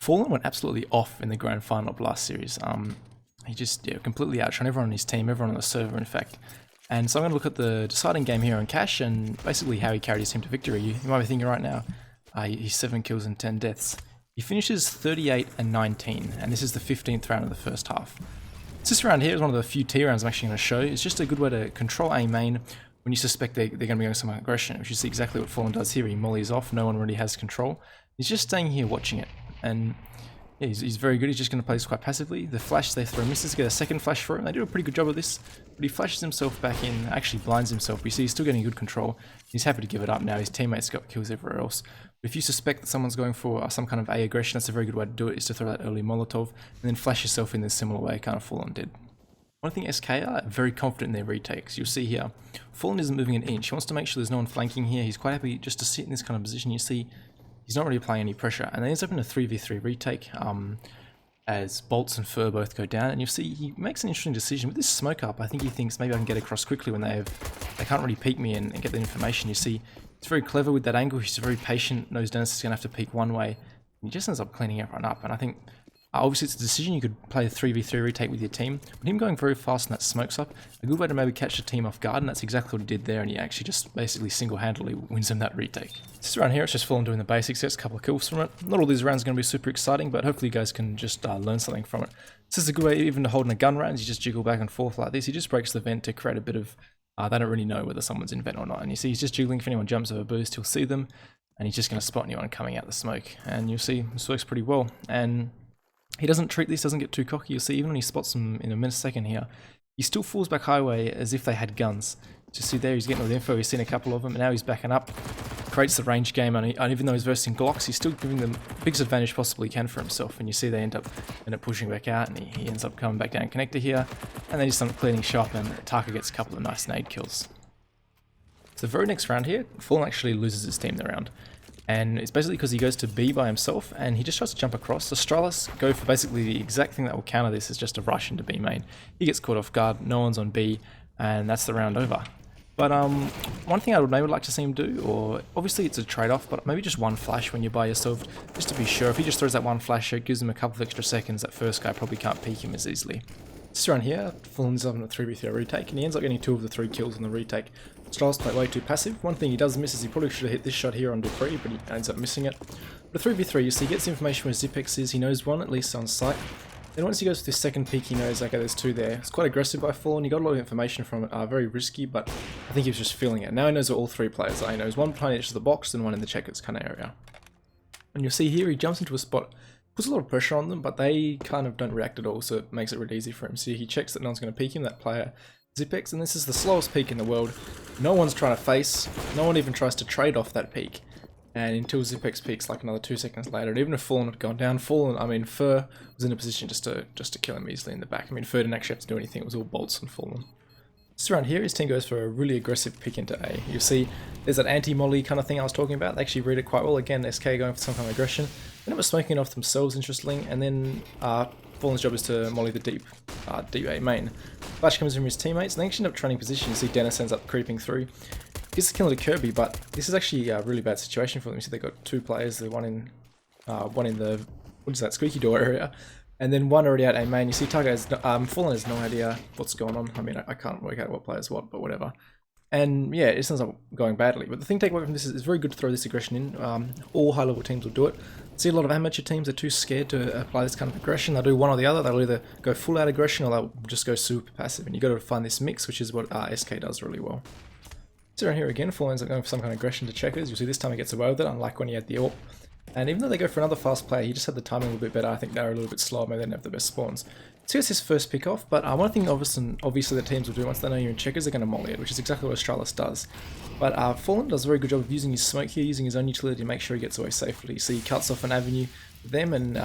Fallen went absolutely off in the grand final of last series. He just completely outshone everyone on his team, everyone on the server in fact. And so I'm going to look at the deciding game here on Cash and basically how he carried his team to victory. You might be thinking right now, he's 7 kills and 10 deaths. He finishes 38 and 19, and this is the 15th round of the first half. This round here is one of the few T rounds I'm actually going to show. It's just a good way to control a main when you suspect they're going to be going some aggression, which you see exactly what Fallen does here. He mollies off, no one really has control. He's just staying here watching it, and yeah, he's very good. He's just going to play this quite passively. The flash they throw misses, get a second flash for him. They do a pretty good job of this, but he flashes himself back in, actually blinds himself. You see he's still getting good control. He's happy to give it up now. His teammates got kills everywhere else. But if you suspect that someone's going for some kind of A aggression, that's a very good way to do it, is to throw that early Molotov and then flash yourself in this similar way, kind of Fallen did. One thing SK are very confident in their retakes. You'll see here, Fallen isn't moving an inch. He wants to make sure there's no one flanking here. He's quite happy just to sit in this kind of position. You see he's not really applying any pressure, and then he's up in a 3v3 retake. As Bolts and Fur both go down, and you'll see he makes an interesting decision with this smoke up. I think he thinks maybe I can get across quickly when they can't really peek me and get the information. You see, it's very clever with that angle. He's very patient, knows Dennis is going to have to peek one way, and he just ends up cleaning everyone up. And I think obviously it's a decision. You could play a 3v3 retake with your team, but him going very fast and that smokes up, a good way to maybe catch the team off guard, and that's exactly what he did there, and he actually just basically single-handedly wins them that retake. This round here, it's just Fallen doing the basics, gets a couple of kills from it. Not all these rounds are going to be super exciting, but hopefully you guys can just learn something from it. This is a good way even to hold in a gun rounds. You just jiggle back and forth like this. He just breaks the vent to create a bit of, they don't really know whether someone's in vent or not, and you see he's just jiggling. If anyone jumps over boost, he'll see them, and he's just going to spot anyone coming out the smoke, and you'll see this works pretty well. And he doesn't treat this, doesn't get too cocky. You'll see even when he spots them in a millisecond here, he still falls back highway as if they had guns. Just see there, he's getting all the info, he's seen a couple of them, and now he's backing up. Creates the range game, and even though he's versing Glocks, he's still giving them the biggest advantage possibly he can for himself. And you see they end up pushing back out, and he ends up coming back down connector here, and then just cleaning shop, and Taka gets a couple of nice nade kills. So the very next round here, Fallen actually loses his team the round. And it's basically because he goes to B by himself and he just tries to jump across. Astralis go for basically the exact thing that will counter this, is just a rush into B main. He gets caught off guard, no one's on B, and that's the round over. But one thing I would maybe like to see him do, or obviously it's a trade-off, but maybe just one flash when you're by yourself, just to be sure. If he just throws that one flash, it gives him a couple of extra seconds. That first guy probably can't peek him as easily. This round here, Fallen's up in a 3v3 retake, and he ends up getting 2 of the 3 kills in the retake. Astralis played way too passive. One thing he does miss is he probably should have hit this shot here on Dupree, but he ends up missing it. But a 3v3, you see, he gets information where Zipex is. He knows one, at least on sight. Then once he goes to this second peek, he knows, okay, there's 2 there. It's quite aggressive by Fallen. He got a lot of information from it, very risky, but I think he was just feeling it. Now he knows where all 3 players are. He knows one behind each of the box and one in the checkers kind of area. And you'll see here, he jumps into a spot, puts a lot of pressure on them, but they kind of don't react at all, so it makes it really easy for him. So he checks that no one's going to peek him, that player Zipex, and this is the slowest peek in the world. No one's trying to face, no one even tries to trade off that peek. And until Zipex peeks like another 2 seconds later, and even if Fallen had gone down, Fur was in a position just to kill him easily in the back. I mean, Fur didn't actually have to do anything, it was all Bolts and Fallen. Just around here, his team goes for a really aggressive pick into A. You'll see there's that anti-molly kind of thing I was talking about. They actually read it quite well. Again, SK going for some kind of aggression. They end up smoking it off themselves, interestingly, and then Fallen's job is to molly the deep A main. Flash comes in from his teammates, and they actually end up training position. You see Dennis ends up creeping through. Gets the kill to Kirby, but this is actually a really bad situation for them. You see they've got 2 players, the one in the, what is that, squeaky door area, and then one already out A main. You see Taka has, Fallen has no idea what's going on. I mean, I can't work out what player's what, but whatever. And yeah, it ends up going badly. But the thing to take away from this is it's very good to throw this aggression in. All high-level teams will do it. See a lot of amateur teams are too scared to apply this kind of aggression. They'll do one or the other. They'll either go full out aggression or they'll just go super passive. And you've got to find this mix, which is what SK does really well. So around here again, Fallen ends up going for some kind of aggression to checkers. You'll see this time he gets away with it, unlike when he had the AWP. And even though they go for another fast player, he just had the timing a little bit better. I think they were a little bit slower, maybe they didn't have the best spawns. So it's his first pick off, but one thing obviously that teams will do once they know you're in checkers, they're going to molly it, which is exactly what Astralis does. But Fallen does a very good job of using his smoke here, using his own utility to make sure he gets away safely. So he cuts off an avenue with them, and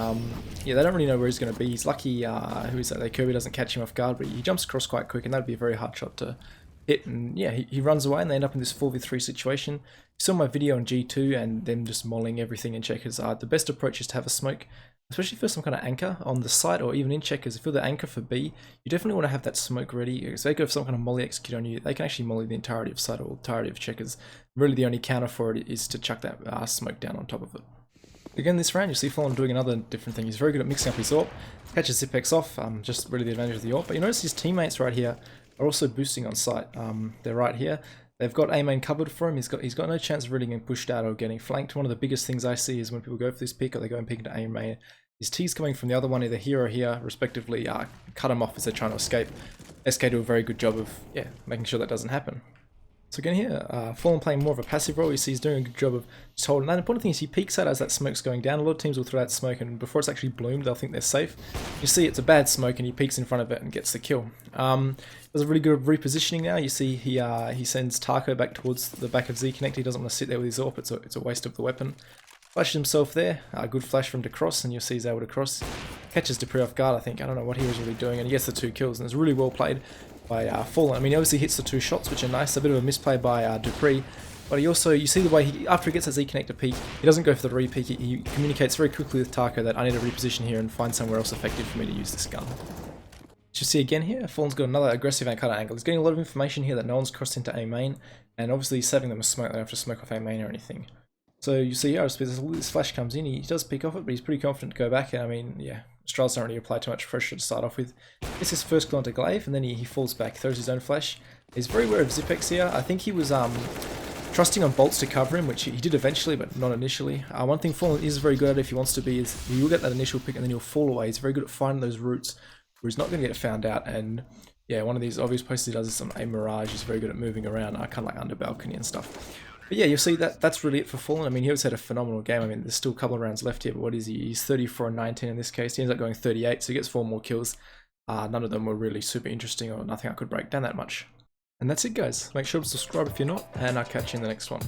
yeah, they don't really know where he's going to be. He's lucky, who is that? Kirby doesn't catch him off guard, but he jumps across quite quick, and that'd be a very hard shot to hit. And yeah, he runs away, and they end up in this 4v3 situation. You saw my video on G2 and them just molling everything in checkers. The best approach is to have a smoke, especially for some kind of anchor on the site or even in checkers. If you're the anchor for B, you definitely want to have that smoke ready. If they go for some kind of molly execute on you, they can actually molly the entirety of site or entirety of checkers. Really the only counter for it is to chuck that smoke down on top of it. Again, this round, you see Fallen doing another different thing. He's very good at mixing up his AWP, catches Zipex off, just really the advantage of the AWP. But you notice his teammates right here are also boosting on site. They're right here. They've got A main covered for him. He's got no chance of really getting pushed out or getting flanked. One of the biggest things I see is when people go for this pick or they go and pick into A main, his T's coming from the other one, either here or here, respectively, cut him off as they're trying to escape. SK do a very good job of making sure that doesn't happen. So again here, Fallen playing more of a passive role. You see he's doing a good job of just holding that. The important thing is he peeks out as that smoke's going down. A lot of teams will throw that smoke and before it's actually bloomed, they'll think they're safe. You see it's a bad smoke and he peeks in front of it and gets the kill. There's a really good repositioning now. You see he sends Taco back towards the back of Z Connect. He doesn't want to sit there with his AWP. It's a waste of the weapon. Flashes himself there. Good flash from to cross and you'll see he's able to cross. Catches Dupree off guard, I think. I don't know what he was really doing and he gets the 2 kills and it's really well played by Fallen. I mean, he obviously hits the 2 shots, which are nice. A bit of a misplay by Dupree, but he also, you see the way after he gets a Z connector peek, he doesn't go for the re-peek. He communicates very quickly with Taco that I need to reposition here and find somewhere else effective for me to use this gun. As you see again here, Fallen's got another aggressive cutter angle. He's getting a lot of information here that no one's crossed into A main, and obviously he's saving them a smoke. They don't have to smoke off A main or anything. So you see here, this flash comes in, he does pick off it, but he's pretty confident to go back, and I mean, yeah, Astralis don't really apply too much pressure to start off with. Gets his first kill onto Glaive, and then he falls back, throws his own flash. He's very aware of Zipex here. I think he was trusting on bolts to cover him, which he did eventually, but not initially. One thing Fallen is very good at if he wants to be is he will get that initial pick and then he'll fall away. He's very good at finding those routes where he's not going to get found out, and yeah, one of these obvious places he does is on A Mirage. He's very good at moving around, kind of like under balcony and stuff. But yeah, you'll see that's really it for Fallen. I mean, he always had a phenomenal game. I mean, there's still a couple of rounds left here, but what is he? He's 34 and 19 in this case. He ends up going 38, so he gets 4 more kills. None of them were really super interesting or nothing I could break down that much. And that's it, guys. Make sure to subscribe if you're not, and I'll catch you in the next one.